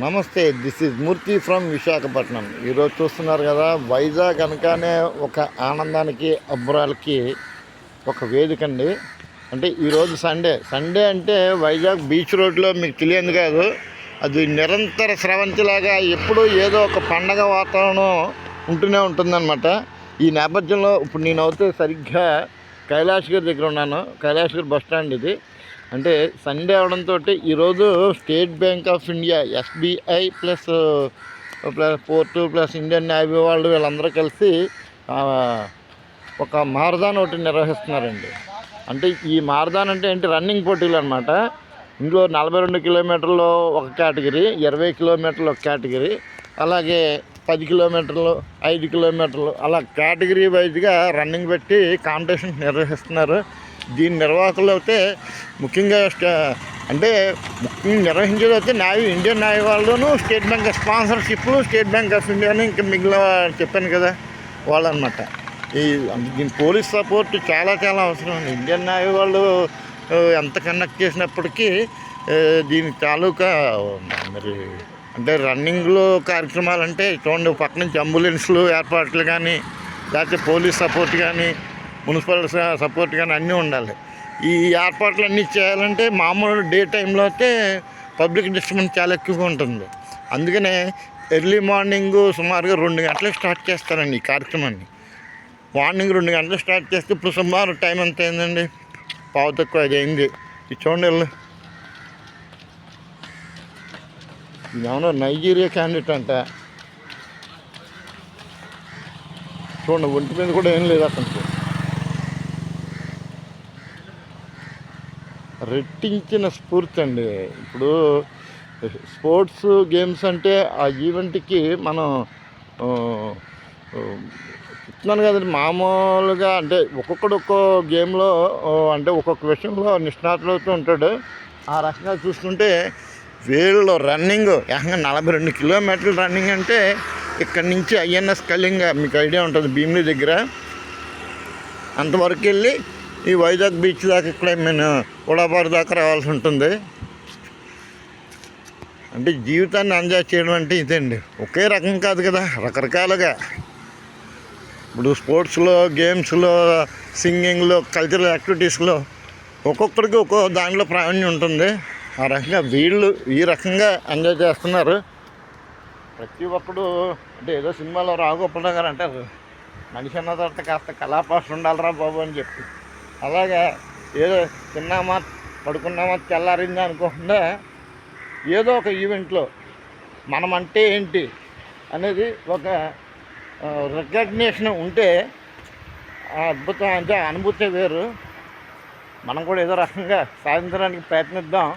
నమస్తే, this is Murthy from Visakhapatnam. ఈరోజు చూస్తున్నారు కదా, వైజాగ్ అనగానే ఒక ఆనందానికి అబ్బురాలకి ఒక వేదిక అండి. అంటే ఈరోజు సండే అంటే వైజాగ్ బీచ్ రోడ్లో మీకు తెలియదు కాదు, అది నిరంతర స్రవంతిలాగా ఎప్పుడూ ఏదో ఒక పండగ వాతావరణం ఉంటూనే ఉంటుందన్నమాట. ఈ నేపథ్యంలో ఇప్పుడు నేను అయితే సరిగ్గా కైలాసగిరి దగ్గర ఉన్నాను. కైలాసగిరి బస్ స్టాండ్ ఇది. అంటే సండే అవడంతో ఈరోజు state bank of India, SBI plus port plus Indian navy వాళ్ళు వీళ్ళందరూ కలిసి ఒక మారథాన్ ఒకటి నిర్వహిస్తున్నారండి. అంటే ఈ మారథాన్ అంటే ఏంటి, రన్నింగ్ పోటీలు అనమాట. ఇందులో 42 కిలోమీటర్లు ఒక కేటగిరీ, 20 కిలోమీటర్లు ఒక కేటగిరీ, అలాగే 10 కిలోమీటర్లు, 5 కిలోమీటర్లు, అలా కేటగిరీ వైజ్గా రన్నింగ్ పెట్టి కాంపిటీషన్ నిర్వహిస్తున్నారు. దీని నిర్వాహకులు అయితే ముఖ్యంగా అంటే నిర్వహించేది అయితే ఇండియన్ నేవీ వాళ్ళను, స్టేట్ బ్యాంక్ స్పాన్సర్షిప్లు, స్టేట్ బ్యాంక్ ఆఫ్ ఇండియాని, ఇంకా మిగిలిన చెప్పాను కదా వాళ్ళు అనమాట. దీని పోలీస్ సపోర్ట్ చాలా అవసరం అండి. ఇండియన్ నేవీ వాళ్ళు ఎంత కండక్ట్ చేసినప్పటికీ దీని తాలూకా మరి అంటే రన్నింగ్లో కార్యక్రమాలు అంటే చూడండి, పక్క నుంచి అంబులెన్స్లు ఏర్పాట్లు కానీ, లేకపోతే పోలీస్ సపోర్ట్ కానీ, మున్సిపల్ సపోర్ట్ కానీ అన్నీ ఉండాలి. ఈ ఏర్పాట్లన్నీ చేయాలంటే మామూలు డే టైంలో అయితే పబ్లిక్ డిస్టర్బెన్స్ చాలా ఎక్కువగా ఉంటుంది. అందుకనే ఎర్లీ మార్నింగ్ సుమారుగా 2 గంటలకు స్టార్ట్ చేస్తారండి ఈ కార్యక్రమాన్ని. మార్నింగ్ 2 గంటలకు స్టార్ట్ చేస్తే ఇప్పుడు సుమారు టైం ఎంత అయిందండి, 5:15 అయింది. ఇది చూడండి, ఇదేమన్నా నైజీరియా క్యాండిడేట్ అంట. చూడండి, ఒంటి మీద కూడా ఏం లేదు అతనికి. రెట్టించిన స్ఫూర్తి అండి. ఇప్పుడు స్పోర్ట్స్ గేమ్స్ అంటే ఆ ఈవెంట్కి మనం చెప్తున్నాను కదండి, మామూలుగా అంటే ఒక్కొక్కడు ఒక్కో గేమ్లో అంటే ఒక్కొక్క విషయంలో నిష్ణాతులవుతూ ఉంటాడు. ఆ రకంగా చూసుకుంటే వీళ్ళు రన్నింగ్ ఏకంగా 42 కిలోమీటర్లు రన్నింగ్ అంటే ఇక్కడి నుంచి ఐఎన్ఎస్ కళింగ, మీకు ఐడియా ఉంటుంది, భీమిలి దగ్గర, అంతవరకు వెళ్ళి ఈ వైజాగ్ బీచ్ దాకా ఇక్కడ నేను ఉడాబారు దాకా రావాల్సి ఉంటుంది. అంటే జీవితాన్ని ఎంజాయ్ చేయడం అంటే ఇదండి. ఒకే రకం కాదు కదా, రకరకాలుగా. ఇప్పుడు స్పోర్ట్స్లో, గేమ్స్లో, సింగింగ్లో, కల్చరల్ యాక్టివిటీస్లో ఒక్కొక్కడికి ఒక్కో దానిలో ప్రావీణ్యం ఉంటుంది. ఆ రకంగా వీళ్ళు ఈ రకంగా ఎంజాయ్ చేస్తున్నారు. ప్రతి ఒక్కడు అంటే ఏదో సినిమాలో రాఘోపాల్ గారు అంటారు, మనిషి అన్న తర్వాత కాస్త కళాపాష ఉండాలిరా బాబు అని చెప్పి. అలాగా ఏదో తిన్నామా పడుకున్నామా తెల్లారిందా అనుకోకుండా ఏదో ఒక ఈవెంట్లో మనమంటే ఏంటి అనేది ఒక రికగ్నిషన్ ఉంటే అద్భుతం, అంటే అనుభూతి వేరు. మనం కూడా ఏదో రకంగా సాధించడానికి ప్రయత్నిద్దాం.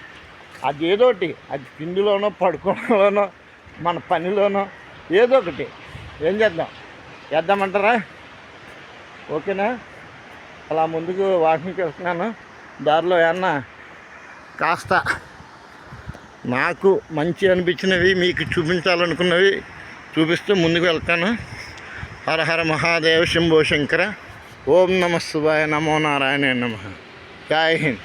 అది ఏదోటి, అది తిండిలోనో, పడుకోవడంలోనో, మన పనిలోనో ఏదో ఒకటి ఏం చేద్దామంటారా? ఓకేనా? అలా ముందుకు వాకింగ్కి వెళ్తున్నాను. దారిలో ఏమన్నా కాస్త నాకు మంచి అనిపించినవి మీకు చూపించాలనుకున్నవి చూపిస్తూ ముందుకు వెళ్తాను. హర హర మహాదేవ శంభో శంకర. ఓం నమ శివాయ, నమో నారాయణ నమః. జై హింద్.